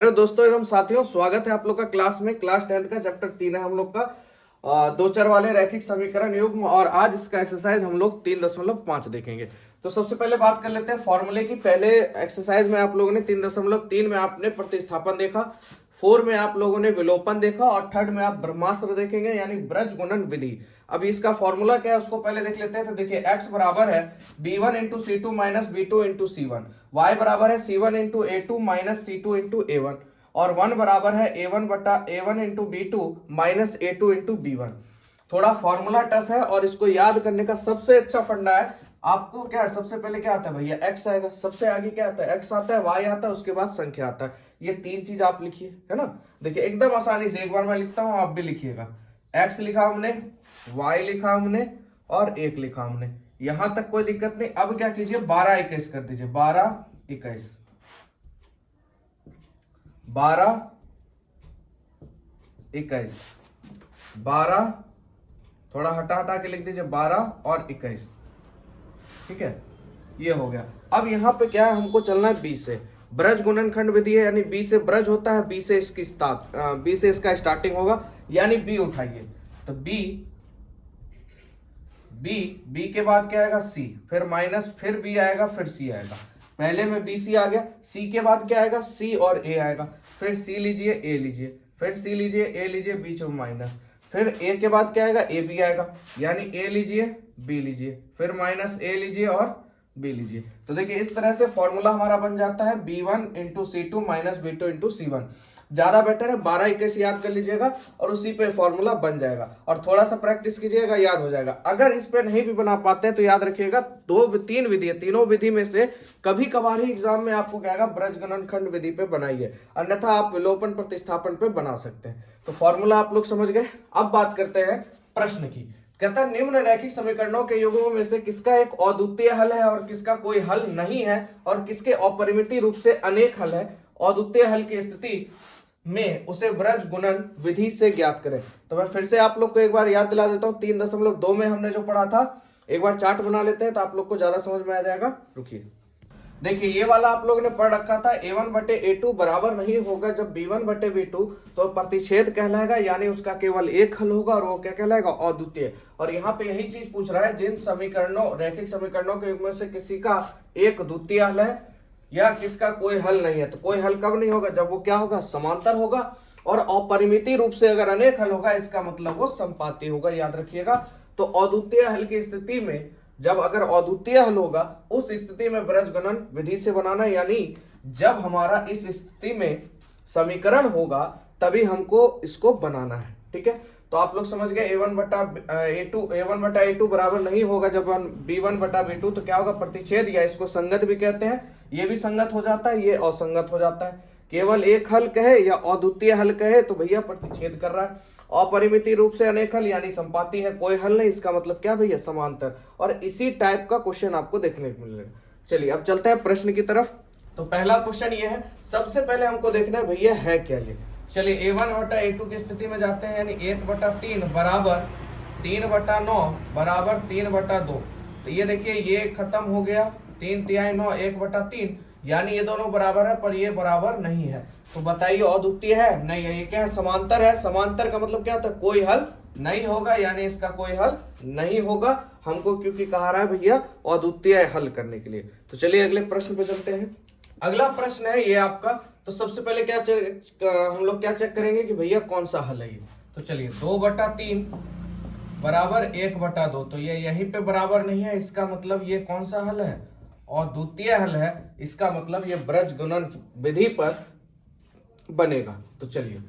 Hello दोस्तों एवं साथियों, स्वागत है आप लोग का क्लास में। क्लास 10th का चैप्टर 3 है हम लोग का, दो चर वाले रैखिक समीकरण युग्म। और आज इसका एक्सरसाइज हम लोग 3.5 देखेंगे। तो सबसे पहले बात कर लेते हैं फॉर्मूले की। पहले एक्सरसाइज में आप लोगों ने 3.3 में आपने प्रतिस्थापन देखा, 4 में आप लोगों ने विलोपन देखा और थर्ड में आप ब्रह्मास्त्र देखेंगे यानी ब्रज गुणन विधि। अभी इसका फॉर्मूला क्या है उसको पहले देख लेते हैं। तो देखिए x बराबर है b1 into C two minus B two into C one, Y बराबर है c1 into A two minus C two into A one, और 1 बराबर है a1 बटा a1 into B two minus A two into B one. थोड़ा formula tough है और इसको याद करने का सबसे अच्छा फंडा है आपको क्या है, सबसे पहले क्या आता है भैया x आएगा, सबसे आगे क्या आता है x आता है, y आता है, उसके बाद संख्या आता है। ये तीन चीज आप लिखिए, है ना। देखिए एकदम आसानी से एक बार मैं लिखता हूं, आप भी लिखिएगा। x लिखा हमने, y लिखा हमने और 1 लिखा हमने, यहां तक कोई दिक्कत नहीं। अब क्या कीजिए, 12-21 कर दीजिए, 12-21, 12-21, 12, थोड़ा हटा हटा के लिख दीजिए, 12 और 21। ठीक है, ये हो गया। अब यहाँ पे क्या है, हमको चलना है बी से। ब्रज गुणनखंड विधि है यानी बी से ब्रज होता है, बी से इसकी बी से इसका स्टार्टिंग होगा यानी बी उठाइए। तो बी बी बी के बाद क्या आएगा सी, फिर माइनस, फिर बी आएगा, फिर सी आएगा। पहले में बी सी आ गया, सी के बाद क्या आएगा सी और ए आएगा, फिर सी लीजिए ए लीजिए, फिर सी लीजिए ए लीजिए, बीच में माइनस, फिर ए के बाद क्या आएगा ए बी आएगा, यानी ए लीजिए बी लीजिए, फिर माइनस ए लीजिए और बी लीजिए। तो देखिए इस तरह से फॉर्मूला हमारा बन जाता है b1 into C two minus B two into C one. ज्यादा बेटर है 12-21 याद कर लीजिएगा और उसी पे फॉर्मूला बन जाएगा। और थोड़ा सा प्रैक्टिस कीजिएगा, याद हो जाएगा। अगर इस पे नहीं भी बना पाते हैं तो याद रखिएगा, तीन विधि है, तीनों विधि में से कभी कभार ही एग्जाम में आपको कहेगा ब्रज गुणनखंड विधि पे बनाइए, अन्यथा आप विलोपन प्रतिस्थापन पे बना सकते हैं। तो फॉर्मूला आप लोग समझ गए। अब बात करते हैं प्रश्न की। कहता है निम्न रैखिक समीकरणों के युग्मों में से किसका एक अद्वितीय हल है और किसका कोई हल नहीं है, और किसके अपरिमित रूप से अनेक हल है। अद्वितीय हल की स्थिति में उसे ब्रज गुणन विधि से ज्ञात करें। तो मैं फिर से आप लोग को एक बार याद दिला देता हूं, 3.2 में हमने जो पढ़ा था, एक बार चार्ट बना लेते हैं तो आप लोग को ज्यादा समझ में आ जाएगा। रुकिए, देखिए ये वाला आप लोगों ने पढ़ रखा था, a1 बटे a2 बराबर नहीं होगा जब b1 बटे b2, तो प्रतिच्छेद कहलाएगा यानी उसका केवल एक हल होगा और वो क्या कहलाएगा, अद्वितीय। और यहाँ पे यही चीज पूछ रहा है, जिन समीकरणों रैखिक समीकरणों के युग्म में से किसी का एक द्वितीय हल है या किसका कोई हल नहीं है। तो कोई हल कब नहीं होगा, जब वो क्या होगा, समांतर होगा। और अपरिमित रूप से अगर अनेक हल होगा, इसका मतलब वो संपाती होगा, याद रखिएगा। तो अद्वितीय हल की स्थिति में, जब अगर अद्वितीय हल होगा, उस स्थिति में ब्रज गुणन विधि से बनाना, यानी जब हमारा इस स्थिति में समीकरण होगा तभी हमको इसको बनाना है। ठीक है, तो आप लोग समझ गए। a1 बटा a2 बराबर नहीं होगा जब b1 बटा b2, तो क्या होगा, प्रतिच्छेद, या इसको संगत भी कहते हैं। ये भी संगत हो जाता है, ये असंगत हो जाता है। केवल एक हल कहे या अद्वितीय हल कहे तो भैया प्रतिच्छेद कर रहा है। अपरिमित रूप से अनेक हल यानी संपाती है, कोई हल नहीं, इसका मतलब क्या भैया, समांतर। और इसी टाइप का क्वेश्चन आपको देखने को मिलेगा। चलिए अब चलते हैं प्रश्न की तरफ। तो पहला क्वेश्चन ये है, सबसे पहले हमको देखना है भैया है क्या ये। चलिए a1 बटा a2 की स्थिति में जाते हैं, यानी 1/3 बराबर 3/9 बराबर 3/2। तो ये देखिए ये खत्म हो गया, 3/9 1/3, यानी ये दोनों बराबर है पर ये बराबर नहीं है। तो बताइए अद्वितीय है, नहीं है। ये क्या है, समांतर है। समांतर का मतलब क्या होता है, कोई हल नहीं होगा, यानी इसका कोई हल नहीं होगा हमको, क्योंकि कहा रहा है भैया अद्वितीय हल करने के लिए। तो चलिए अगले प्रश्न पे चलते हैं। अगला प्रश्न है ये आपका। तो सबसे पहले क्या हम लोग क्या चेक करेंगे कि भैया कौन सा हल है ये। तो चलिए 2/3 बराबर 1/2, तो ये यहीं पे बराबर नहीं है, इसका मतलब ये कौन सा हल है, और द्वितीय हल है। इसका मतलब ये ब्रज गुणन विधि पर बनेगा। तो चलिए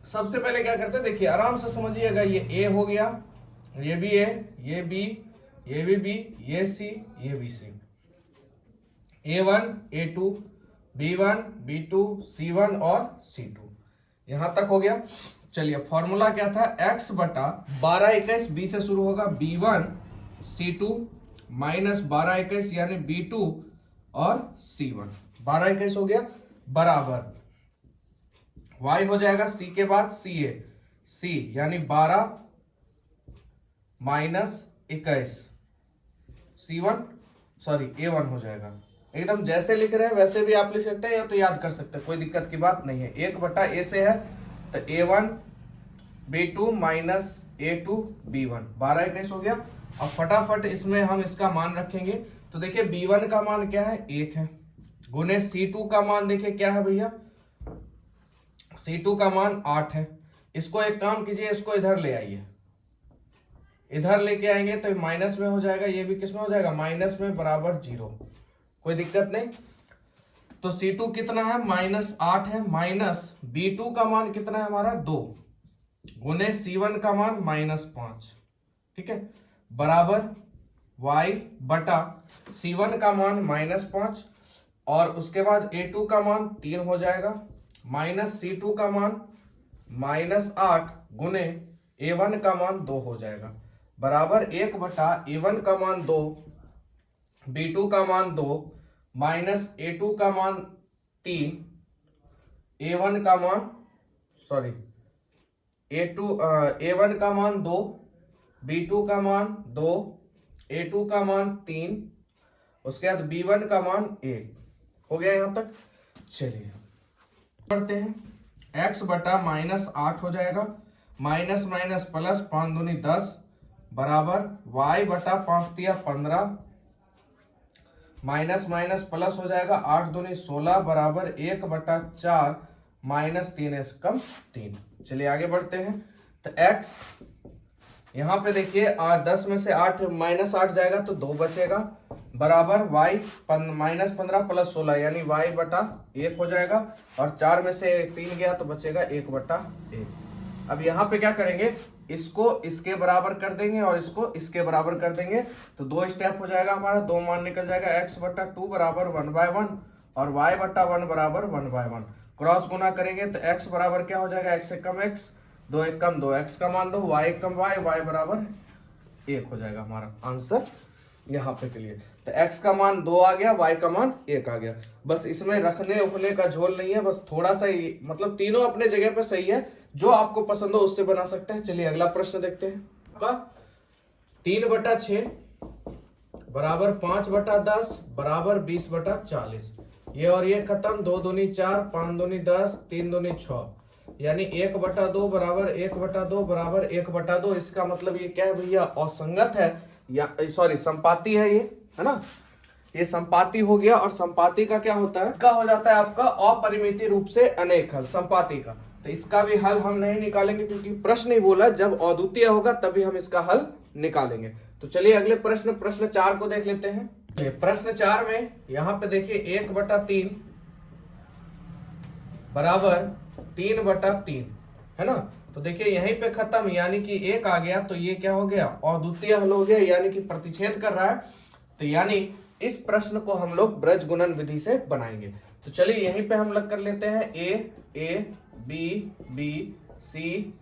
सबसे पहले क्या करते हैं, देखिए आराम से समझिएगा। ये a हो गया, ये भी a, ये b, ये भी b, ये c, ये भी c। a1 a2 b1 b2 c1 और c2, यहां तक हो गया। चलिए फॉर्मूला क्या था, x बटा 12-21 b से शुरू होगा, b1 c2 माइनस 12-21 यानी b2 और c1। 12-21 हो गया, बराबर y हो जाएगा c के बाद c यानी 12 माइनस 21 c1 a1 हो जाएगा। एकदम जैसे लिख रहे हैं वैसे भी आप लिख सकते हैं या तो याद कर सकते हैं, कोई दिक्कत की बात नहीं है। 1/a से है तो a1 b2 minus a2 b1, 12 21 हो गया। अब फटाफट इसमें हम इसका मान रखेंगे। तो देखिए b1 का मान क्या है, 1 है, गुने c2 का मान देखिए क्या है भैया, c2 का मान 8 है। इसको एक काम कीजिए, इसको इधर ले आइए, इधर लेके आएंगे तो माइनस में हो जाएगा, ये भी किस में हो जाएगा, माइनस में, बराबर 0, कोई दिक्कत नहीं। तो C2 कितना है, -8 है, माइनस B2 का मान कितना है हमारा 2, गुने C1 का मान -5, ठीक है, बराबर y बटा C1 का मान -5 और उसके बाद A2 का मान 3 हो जाएगा, माइनस C2 का मान -8 गुने A1 का मान 2 हो जाएगा, बराबर 1 बटा A1 का मान 2, B2 का मान 2, माइनस A2 का मान 3, A1 का मान A1 का मान 2, B2 का मान 2, A2 का मान 3, उसके बाद B1 का मान 1 हो गया यहां तक। चलिए पढ़ते हैं, x बटा -8 हो जाएगा, माइनस माइनस प्लस, 5 दूनी 10, बराबर y बटा 5 दिया 15, माइनस माइनस प्लस हो जाएगा, 8 दूनी 16, बराबर 1 बटा 4 माइनस 3 से कम 3। चलिए आगे बढ़ते हैं। तो x यहाँ पे देखिए 10 में से 8 -8 जाएगा तो 2 बचेगा, बराबर y -15 प्लस 16 यानी y बटा 1 हो जाएगा, और 4 में से 3 गया तो बचेगा 1 बटा 1। अब यहाँ पे क्या करेंगे, इसको इसके बराबर कर देंगे और इसको इसके बराबर कर देंगे, तो 2 स्टेप हो जाएगा हमारा, 2 मान निकल जाएगा, x बटा 2 बराबर 1/1 और y बटा 1 बराबर 1/1। क्रॉस गुना करेंगे तो x बराबर क्या हो जाएगा, x से कम x, 2 1 कम 2, x का मान 2, y कम y बराबर 1 हो जाएगा हमारा आंसर यहाँ पे क्लियर। तो x का मान 2 आ गया, y का मान 1 आ गया। बस इसमें रखने उखने का झोल नहीं है, बस थोड़ा सा ही, मतलब तीनों अपने जगह पे सही है, जो आपको पसंद हो उससे बना सकते हैं। चलिए अगला प्रश्न देखते हैं। आपका 3/6 बराबर 5/10 बराबर 20/40, ये और ये खत्म, 2 दूनी 4, 5 दूनी 10, 3 दूनी 6, यानी 1/2 बराबर 1/2 बराबर 1/2। इसका मतलब ये क्या है भैया, असंगत है, या सॉरी संपाती है, ये है ना, ये संपाती हो गया। और संपाती का क्या होता है, इसका हो जाता है आपका अपरिमित रूप से अनेक हल संपाती का। तो इसका भी हल हम नहीं निकालेंगे क्योंकि प्रश्न ही बोला, जब अद्वितीय होगा तभी हम इसका हल निकालेंगे। तो चलिए अगले प्रश्न 4 को देख लेते हैं। प्रश्न 4 में यहाँ पे देखिए 1/3 बराबर 3/3 है ना, तो देखिए यहीं पे खत्म, यानी कि 1 आ गया, तो ये क्या हो गया, अद्वितीय हल हो गया, यानी कि प्रतिच्छेद कर रहा है। तो यानी इस प्रश्न को हम लोग ब्रज गुणन विधि से बनाएंगे। तो चलिए यहीं पे हम लग कर लेते हैं, a b b c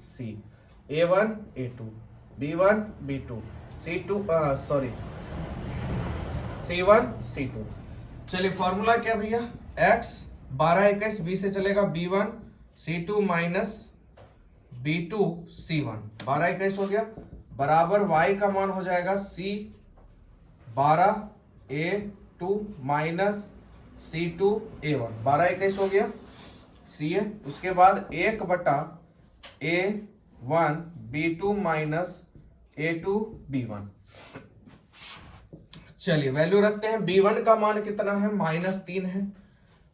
c, a1 a2 b1 b2 c2 c1 c2। चलिए फॉर्मूला क्या भैया, x 12 21 b से चलेगा b1 c2 minus b2 c1, 12 21 हो गया, बराबर y का मान हो जाएगा c 12 a2 minus c2 a1, 12 21 हो गया c है। उसके बाद 1 बटा a1 b2 minus a2 b1। चलिए वैल्यू रखते हैं, b1 का मान कितना है, -3 है,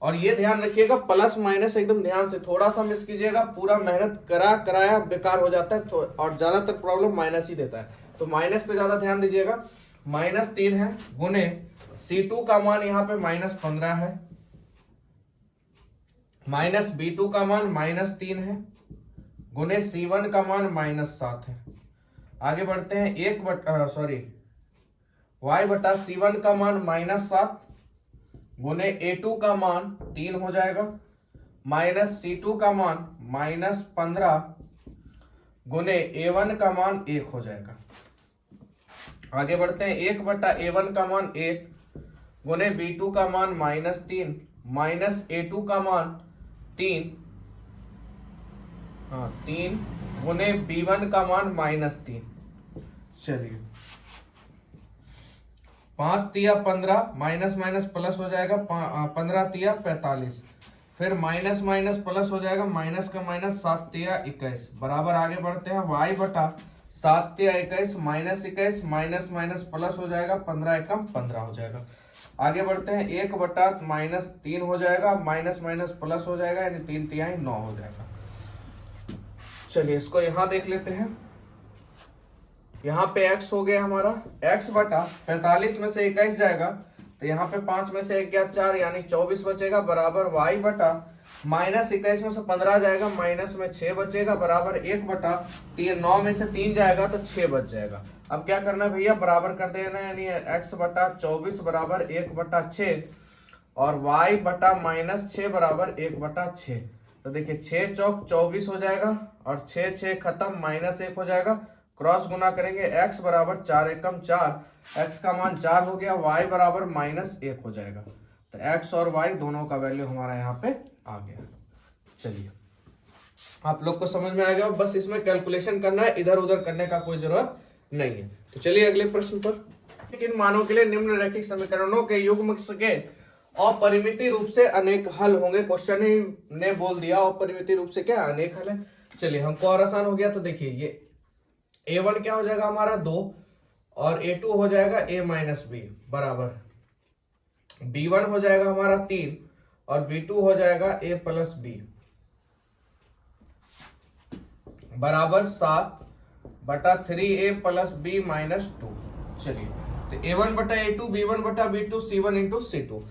और ये ध्यान रखिएगा प्लस माइनस एकदम ध्यान से, थोड़ा सा मिस कीजिएगा, पूरा मेहनत कराया बेकार हो जाता है, तो और ज्यादातर प्रॉब्लम माइनस ही देता है, तो माइनस पे ज्यादा ध्यान दीजिएगा। -3 है, गुने C2 का मान यहाँ पे -15 है, माइनस B2 का मान -3 है, गुने C1 का मान -7 है। आगे बढ़ते हैं, y बटा C1 का मान -7 गुने A2 का मान 3 हो जाएगा, माइनस C2 का मान -15 गुने A1 का मान 1 हो जाएगा। आगे बढ़ते हैं, 1 बटा A1 का मान 1 गुने B2 का मान -3 माइनस A2 का मान 3 गुने B1 का मान -3। चलिए 5 तिया 15, माइनस माइनस प्लस हो जाएगा, 15 तिया 45, फिर माइनस माइनस प्लस हो जाएगा, माइनस का माइनस, 7 तिया 21, बराबर आगे बढ़ते हैं y बटा 7 तिया 21 माइनस 21, माइनस माइनस प्लस हो जाएगा, 15 एकम 15 हो जाएगा। आगे बढ़ते हैं 1 बटा माइनस 3 हो जाएगा, माइनस माइनस प्लस हो जाएगा, यानी 3 तिहाई 9 हो जाएगा। चलिए इसको यहां देख लेते हैं। यहाँ पे x हो गया हमारा, x बटा 45 में से 21 जाएगा तो यहाँ पे 5 में से 1 गया 4, यानी 24 बचेगा, बराबर y बटा माइनस 21 में से 15 जाएगा, माइनस में 6 बचेगा, बराबर 1 बटा 3, 9 में से 3 जाएगा तो 6 बच जाएगा। अब क्या करना है भैया, बराबर कर देना है, यानी x बटा 24 बराबर 1 बटा 6 और y बटा माइनस 6 बराबर 1 बटा 6। तो देखिए 6 चौक 24 हो जाएगा और 6 6 खत्म, माइनस 1 हो जाएगा, क्रॉस गुना करेंगे, x बराबर 4 एकम 4, x का मान 4 हो गया, y बराबर माइनस 1 हो जाएगा। तो x और y दोनों का वैल्यू हमारा यहाँ पे आ गया। चलिए आप लोग को समझ में आ गया, बस इसमें कैलकुलेशन करना है, इधर उधर करने का कोई जरूरत नहीं है। तो चलिए अगले प्रश्न पर। इन मानों के लिए निम्न रैखिक समीकरणों के युग्म के अपरिमित रूप से अनेक हल होंगे। क्वेश्चन ही ने बोल दिया अपरिमित रूप से क्या अनेक हल है। चलिए हमको और आसान हो गया। तो देखिए ये a1 क्या हो जाएगा हमारा 2 और a2 हो जाएगा a माइनस बी, बराबर b1 हो जाएगा हमारा 3 और b2 हो जाएगा a प्लस बी, बराबर 7 बटा 3a प्लस b माइनस 2। चलिए तो a1 बटा a2, b1 बटा b2, c1 इंटू c2।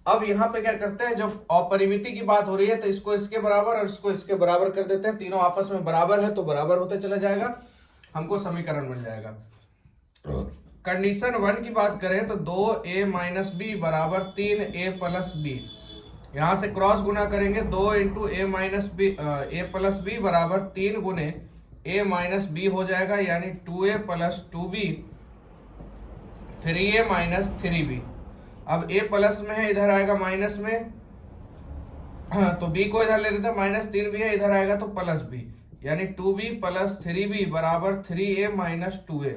अब यहाँ पे क्या करते हैं, जब अपरिमिति की बात हो रही है तो इसको इसके बराबर और इसको इसके बराबर कर देते हैं, तीनों आपस में बराबर है तो बराबर होते चला जाएगा, हमको समीकरण मिल जाएगा। कंडीशन 1 की बात करें तो 2a माइनस बी बराबर 3a प्लस बी, यहां से क्रॉस गुना करेंगे, 2 इंटू ए माइनस बी ए प्लस बी बराबर 3 गुने a माइनस बी हो जाएगा, यानी 2a plus 2b 3a minus 3b। अब a प्लस में है, इधर आएगा माइनस में, तो b को इधर ले लेते हैं, माइनस 3b है, इधर आएगा तो प्लस b, यानी 2b प्लस 3b बराबर 3a माइनस 2a।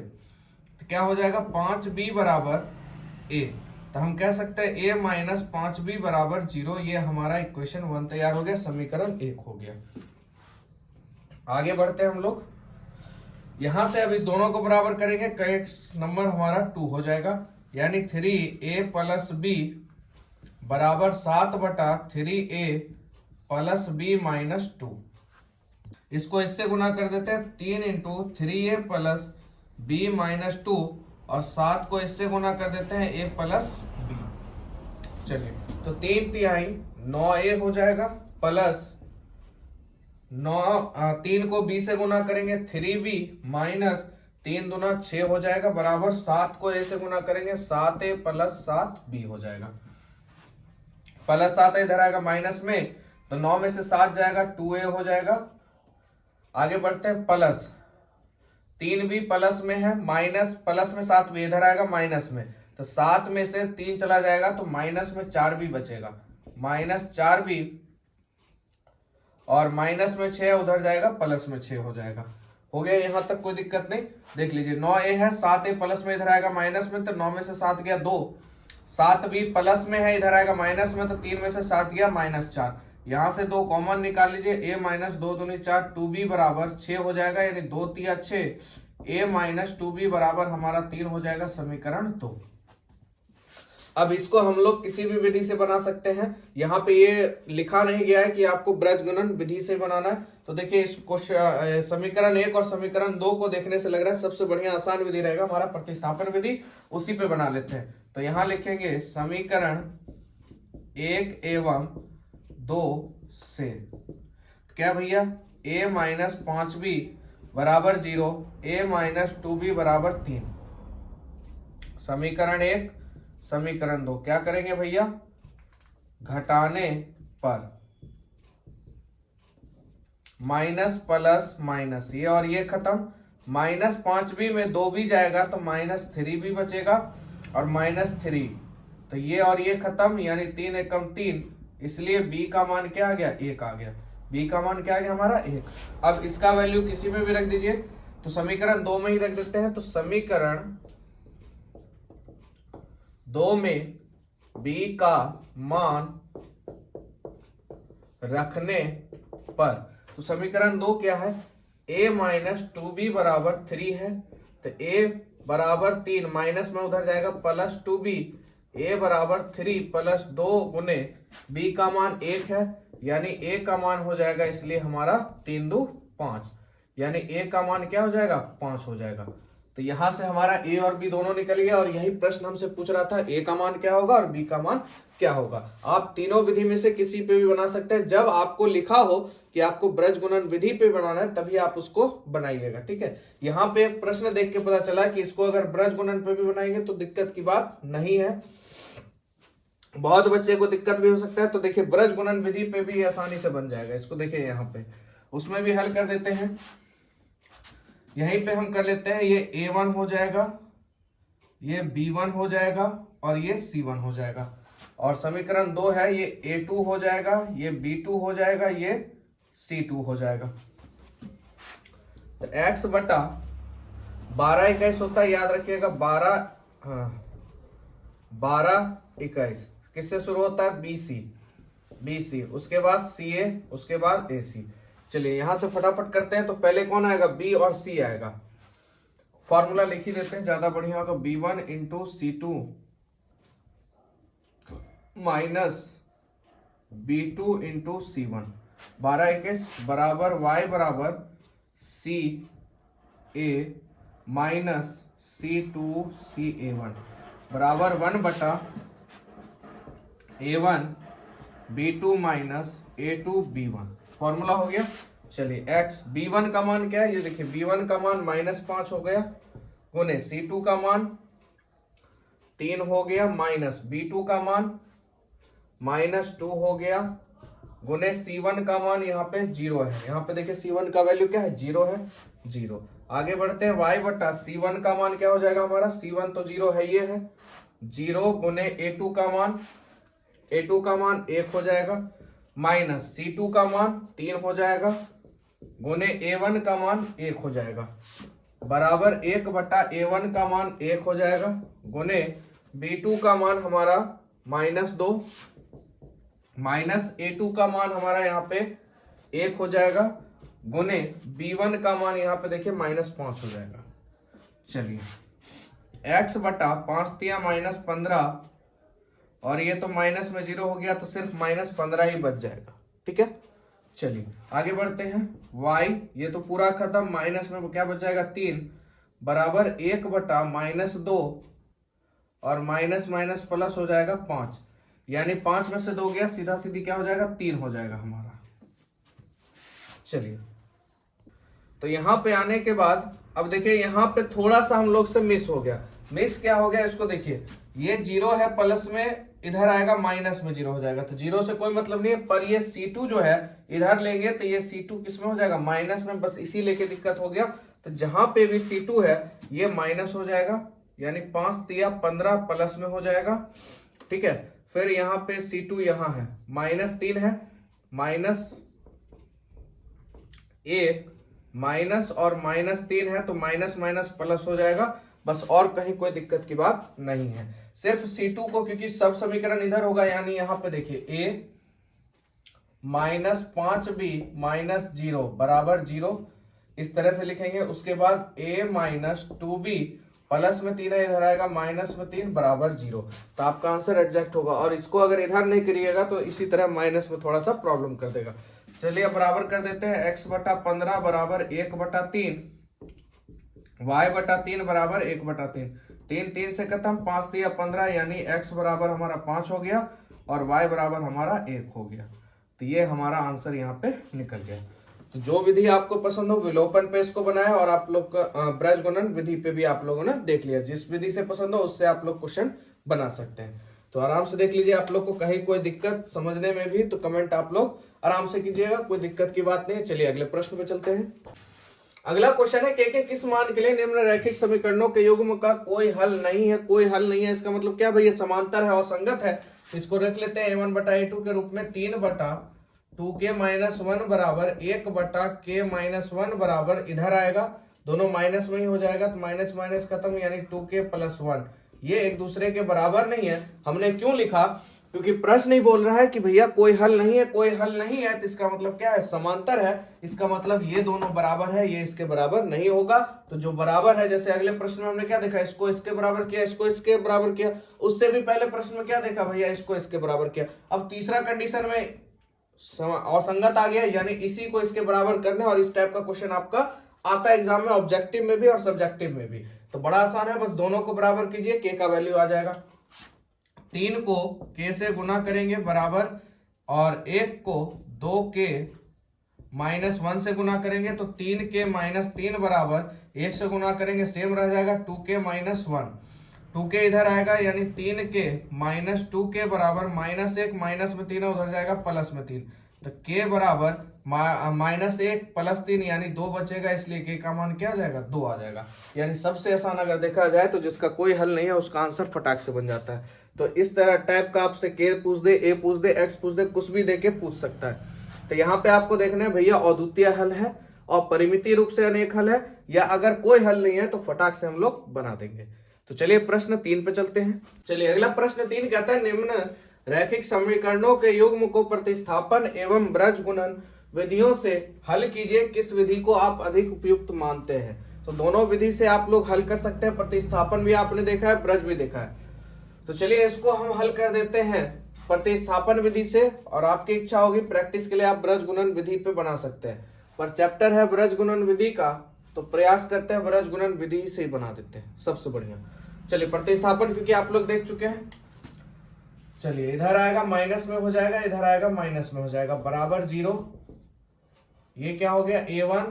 तो क्या हो जाएगा 5b बराबर a। तो हम कह सकते हैं a माइनस 5b बराबर 0। ये हमारा इक्वेशन 1 तैयार हो गया, समीकरण 1 हो गया। आगे बढ़ते हैं हम लोग। यहां से अब इस दोनों को बराबर करेंगे, करेक्ट नंबर हमारा 2 हो जाएगा, यानी 3a प्लस b बराबर 7 बटा 3a प्लस b माइनस 2। इसको इससे गुना कर देते हैं, 3 into 3a plus b minus 2 और 7 को इससे गुना कर देते हैं a प्लस b। चलिए तो 3 तिहाई 9a हो जाएगा, प्लस 3 को b से गुना करेंगे 3b माइनस 3 दूना 6 हो जाएगा, बराबर 7 को a से गुना करेंगे 7a प्लस 7b हो जाएगा, प्लस 7 इधर आएगा माइनस में, तो 9 में से 7 जाएगा 2a हो जाएगा। आगे बढ़ते हैं, प्लस 3b प्लस में है, माइनस प्लस में 7b इधर आएगा माइनस में, तो 7 में से 3 चला जाएगा तो माइनस में 4b बचेगा, माइनस 4b और माइनस में 6 उधर जाएगा प्लस में 6 हो जाएगा। हो गया यहां तक, कोई दिक्कत नहीं। देख लीजिए 9a है, 7a प्लस में इधर आएगा माइनस में, तो 9 में से 7 गया 2, 7b प्लस में है, इधर आएगा माइनस में, तो 3 में से 7 गया माइनस 4। यहां से 2 कॉमन निकाल लीजिए, a माइनस 2 दूनी 4, 2b बराबर 6 हो जाएगा, यानी 2 तिया 6, a माइनस 2b बराबर हमारा 3 हो जाएगा, समीकरण 2। अब इसको हम लोग किसी भी विधि से बना सकते हैं, यहाँ पे ये लिखा नहीं गया है कि आपको ब्रजगुणन विधि से बनाना है। तो देखिए इसको समीकरण 1 और समीकरण 2 को देखने से लग रहा है सबसे बढ़िया आसान विधि रहेगा हमारा प्रतिस्थापन विधि, उसी पे बना लेते हैं। तो यहाँ लिखेंगे समीकरण 1 एवं 2 से क्या भैया, a माइनस 5b बराबर 0, a माइनस 2b बराबर 3। समीकरण 1 समीकरण 2 क्या करेंगे भैया, घटाने पर माइनस प्लस माइनस, ये और ये खत्म, माइनस 5b में 2b जाएगा तो माइनस 3b बचेगा और माइनस 3, तो ये और ये खत्म, यानी 3 एकम 3, इसलिए b का मान क्या आ गया, 1 आ गया। b का मान क्या आ गया हमारा 1। अब इसका वैल्यू किसी में भी रख दीजिए, तो समीकरण 2 में ही रख देते हैं। तो समीकरण 2 में b का मान रखने पर, तो समीकरण 2 क्या है, a माइनस 2b बराबर 3 है, तो a बराबर 3 माइनस में उधर जाएगा प्लस 2b, a बराबर 3 प्लस 2 गुने b का मान 1 है, यानी a का मान हो जाएगा, इसलिए हमारा 3 2 5, यानी a का मान क्या हो जाएगा, 5 हो जाएगा। तो यहां से हमारा a और b दोनों निकल गया, और यही प्रश्न हमसे पूछ रहा था a का मान क्या होगा और b का मान क्या होगा। आप तीनों विधि में से किसी पे भी बना सकते हैं, जब आपको लिखा हो कि आपको ब्रज गुणन विधि पे बनाना है तभी आप उसको बनाइएगा, ठीक है। यहाँ पे प्रश्न देख के पता चला कि इसको अगर ब्रज गुणन पे भी बनाएंगे तो दिक्कत की बात नहीं है, बहुत बच्चे को दिक्कत भी हो सकता है। तो देखिए ब्रज गुणन विधि पे भी आसानी से बन जाएगा, इसको देखिए यहाँ पे उसमें भी हल कर देते हैं। यहीं पे हम कर लेते हैं, ये a1 हो जाएगा, ये b1 हो जाएगा और ये c1 हो जाएगा, और समीकरण 2 है, ये a2 हो जाएगा, ये b2 हो जाएगा, ये c2 हो जाएगा। तो x बटा 12 21 होता है, याद रखिएगा 12 21 किससे शुरू होता है, BC, उसके बाद CA, उसके बाद AC। चलिए यहां से फटाफट करते हैं, तो पहले कौन आएगा, B और C आएगा। फॉर्मूला लिख ही देते हैं, ज्यादा बढ़िया होगा, B1 into C2 minus B2 into C1, 12 21 बराबर y बराबर CA माइनस C2 CA1 बराबर 1 बटा A1 B2 minus A2 B1। Formula हो गया। चलिए x B1 का मान क्या है, ये देखिए B1 का मान -5 हो गया, गुने C2 का मान 3 हो गया, माइनस B2 का मान -2 हो गया, गुने C1 का मान यहाँ पे 0 है। यहाँ पे देखिए C1 का वैल्यू क्या है, 0 है, 0। आगे बढ़ते हैं, y बटा C1 का मान क्या हो जाएगा हमारा, C1 तो 0 है, ये है 0, गुने A2 का मान 1 हो जाएगा, माइनस C2 का मान 3 हो जाएगा, गुने A1 का मान 1 हो जाएगा, बराबर 1 बटा A1 का मान 1 हो जाएगा, गुने B2 का मान हमारा -2, माइनस A2 का मान हमारा यहाँ पे 1 हो जाएगा, गुने B1 का मान यहाँ पे देखिए -5 हो जाएगा। चलिए x बटा 5 तिया -15, और ये तो माइनस में 0 हो गया, तो सिर्फ -15 ही बच जाएगा, ठीक है। चलिए आगे बढ़ते हैं, y ये तो पूरा खत्म, माइनस में क्या बच जाएगा, 3 बराबर 1 बटा -2, और माइनस माइनस प्लस हो जाएगा 5, यानी 5 में से 2 गया, सीधा सीधी क्या हो जाएगा, 3 हो जाएगा हमारा। चलिए तो यहाँ पे आने के बाद अब देखिए यहाँ पे थोड़ा सा हम लोग से मिस हो गया। मिस क्या हो गया, इसको देखिए, ये 0 है, प्लस में इधर आएगा माइनस में 0 हो जाएगा, तो 0 से कोई मतलब नहीं है, पर ये C2 जो है इधर लेंगे तो ये C2 किस में हो जाएगा, माइनस में, बस इसी लेके दिक्कत हो गया। तो जहां पे भी C2 है ये माइनस हो जाएगा, यानी 5 तिया 15 प्लस में हो जाएगा, ठीक है। फिर यहाँ पे C2 यहाँ है, -3 है, -1 माइनस और -3 है, तो माइनस माइनस प्लस हो जाएगा, बस, और कहीं कोई दिक्कत की बात नहीं है। सिर्फ C2 को, क्योंकि सब समीकरण इधर होगा, यानी यहाँ पे देखिए A -5B -0 बराबर 0, इस तरह से लिखेंगे। उसके बाद A -2B प्लस में 3 है, इधर आएगा माइनस में 3 बराबर 0, तो आपका आंसर एग्जैक्ट होगा। और इसको अगर इधर नहीं करिएगा तो इसी तरह माइनस में थोड़ा सा प्रॉब्लम कर देगा। चलिए अब बराबर कर देते हैं, x बटा 15 बराबर 1/3, y बटा 3 बराबर 1/3, 3 से खत्म, 5 तिया 15, यानी x बराबर हमारा 5 हो गया और y बराबर हमारा 1 हो गया। तो ये हमारा आंसर यहाँ पे निकल गया। तो जो विधि आपको पसंद हो विलोपन पे इसको बनाया, और आप लोग का ब्रज गुणन विधि पे भी आप लोगों ने देख लिया। जिस विधि से पसंद हो उससे आप लोग क्वेश्चन बना सकते हैं। तो आराम से देख लीजिए, आप लोग को कहीं कोई दिक्कत समझने में भी तो कमेंट आप लोग आराम से कीजिएगा, कोई दिक्कत की बात नहीं है। चलिए अगले प्रश्न पे चलते हैं। अगला क्वेश्चन है, के किस मान के लिए निम्न रैखिक समीकरणों के युग्म का कोई हल नहीं है। कोई हल नहीं है, इसका मतलब क्या भैया, समांतर है और संगत है। इसको रख लेते हैं a1/a2 के रूप में, 3/2k-1 बराबर 1/k-1 बराबर, इधर आएगा, दोनों माइनस में ही हो जाएगा, तो माइनस माइनस खत्म, यानी 2k + 1, ये एक दूसरे के बराबर नहीं है। हमने क्यों लिखा? क्योंकि प्रश्न ही बोल रहा है कि भैया कोई हल नहीं है, कोई हल नहीं है, तो इसका मतलब क्या है? समांतर है। इसका मतलब ये दोनों बराबर है, ये इसके बराबर नहीं होगा। तो जो बराबर है, जैसे अगले प्रश्न में हमने क्या देखा? इसको इसके बराबर किया, इसको इसके बराबर किया। उससे भी पहले प्रश्न में क्या देखा भैया? इसको इसके बराबर किया। अब तीसरा कंडीशन में असंगत आ गया, यानी इसी को इसके बराबर करना। और इस टाइप का क्वेश्चन आपका आता है एग्जाम में, ऑब्जेक्टिव में भी और सब्जेक्टिव में भी। तो बड़ा आसान है, बस दोनों को बराबर कीजिए, के का वैल्यू आ जाएगा। 3 को k से गुना करेंगे बराबर, और 1 को 2k -1 से गुना करेंगे तो 3k -3 बराबर 1 से गुना करेंगे सेम रह जाएगा 2k -1। 2k इधर आएगा, यानी 3k -2k बराबर -1, माइनस में 3 उधर जाएगा प्लस में 3, तो k बराबर -1 प्लस 3 यानी 2 बचेगा, इसलिए k का मान क्या आ जाएगा? 2 आ जाएगा। यानी सबसे आसान अगर देखा जाए तो जिसका कोई हल नहीं है उसका आंसर फटाक से बन जाता है। तो इस तरह टाइप का आपसे k पूछ दे, a पूछ दे, x पूछ दे, कुछ भी देके पूछ सकता है। तो यहाँ पे आपको देखना है भैया अद्वितीय हल है और परिमितीय रूप से अनेक हल है, या अगर कोई हल नहीं है तो फटाक से हम लोग बना देंगे। तो चलिए प्रश्न 3 पे चलते हैं। चलिए अगला प्रश्न 3 कहता है, निम्न रैखिक समीकरणों के युग्म को प्रतिस्थापन एवं ब्रजगुणन विधियों से हल कीजिए, किस विधि को आप अधिक उपयुक्त मानते हैं? तो दोनों विधि से आप लोग हल कर सकते हैं, प्रतिस्थापन भी आपने देखा है, ब्रज भी देखा है। तो चलिए इसको हम हल कर देते हैं प्रतिस्थापन विधि से, और आपकी इच्छा होगी प्रैक्टिस के लिए आप ब्रज गुणन विधि पे बना सकते हैं। पर चैप्टर है ब्रज गुणन विधि का, तो प्रयास करते हैं ब्रज गुणन विधि से ही बना देते हैं, सबसे बढ़िया। चलिए प्रतिस्थापन क्योंकि आप लोग देख चुके हैं। चलिए इधर आएगा माइनस में हो जाएगा, इधर आएगा माइनस में हो जाएगा, बराबर 0। ये क्या हो गया? a1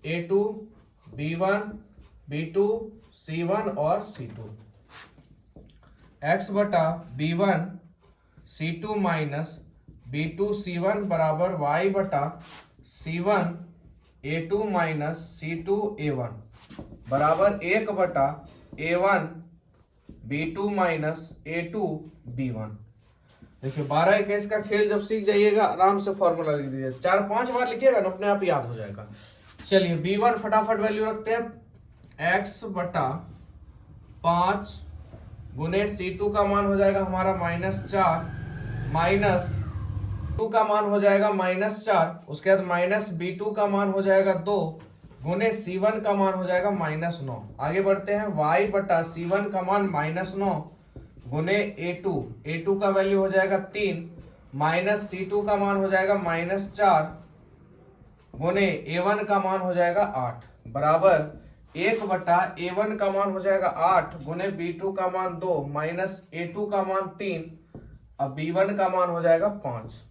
a2 b1 b2 c1 और c2। x बटा b1 c2 minus b2 c1 बराबर y बटा c1 a2 minus c2 a1 बराबर 1 बटा a1 b2 minus a2 b1। देखिए 12 21 का खेल जब सीख जाइएगा आराम से फॉर्मूला लिख दीजिए, 4-5 बार लिखिएगा ना, अपने आप याद हो जाएगा। चलिए b1 फटाफट वैल्यू रखते हैं, x बटा 5 गुने c2 का मान हो जाएगा हमारा -4, माइनस 2 का मान हो जाएगा -4, उसके बाद माइनस b2 का मान हो जाएगा 2 गुने c1 का मान हो जाएगा -9। आगे बढ़ते हैं, y बटा c1 का मान -9 गुने a2 का वैल्यू हो जाएगा 3, माइनस c2 का मान हो जाएगा -4 गुने a1 का मान हो जाएगा 8 बराबर 1 बटा a1 का मान हो जाएगा 8 गुने b2 का मान 2 माइनस a2 का मान 3, अब b1 का मान हो जाएगा 5।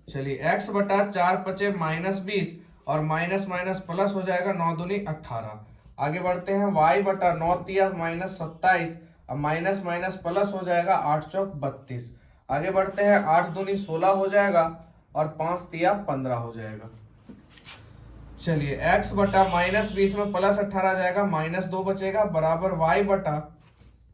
चलिए x बटा 4 5 -20 और माइनस माइनस प्लस हो जाएगा 9 दूनी 18। आगे बढ़ते हैं, y बटा 9 तिया -27, अब माइनस माइनस प्लस हो जाएगा 8 चौक 32। आगे बढ़ते हैं, 8 दूनी 16 हो जाएगा और 5 तिया 15 हो जाएगा। चलिए x बटा -20 में प्लस 18 जाएगा, -2 बचेगा बराबर y बटा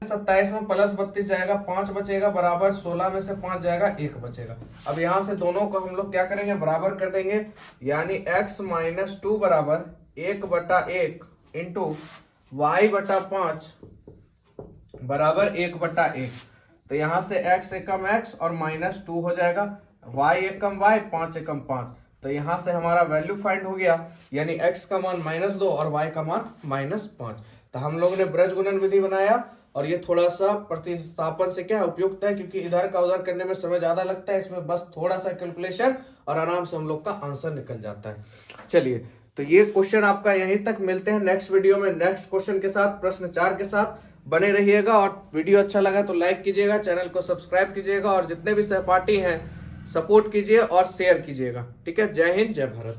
27 में प्लस 32 जाएगा, 5 बचेगा बराबर 16 में से 5 जाएगा 1 बचेगा। अब यहां से दोनों को हम लोग क्या करेंगे? बराबर कर देंगे, यानी x -2 बराबर 1 बटा 1 इंटू y बटा 5 बराबर 1 बटा 1। तो यहां से x एकम x और -2 हो जाएगा, y एकम y, 5 एकम 5। तो यहां से हमारा वैल्यू फाइंड हो गया, यानी x का मान -2 और y का मान -5। तो हम लोगों ने ब्रज गुणन विधि बनाया, और ये थोड़ा सा प्रतिस्थापन से क्या उपयुक्त है, क्योंकि इधर का उधर करने में समय ज्यादा लगता है, इसमें बस थोड़ा सा कैलकुलेशन और आराम से हम लोग का आंसर निकल जाता है। चलिए तो ये क्वेश्चन आपका यहीं तक, मिलते हैं नेक्स्ट वीडियो में नेक्स्ट क्वेश्चन के साथ, प्रश्न 4 के साथ। बने रहिएगा, और वीडियो अच्छा लगा तो लाइक कीजिएगा, चैनल को सब्सक्राइब कीजिएगा, और जितने भी सहपाठी हैं सपोर्ट कीजिए और शेयर कीजिएगा। ठीक है, जय हिंद जय भारत।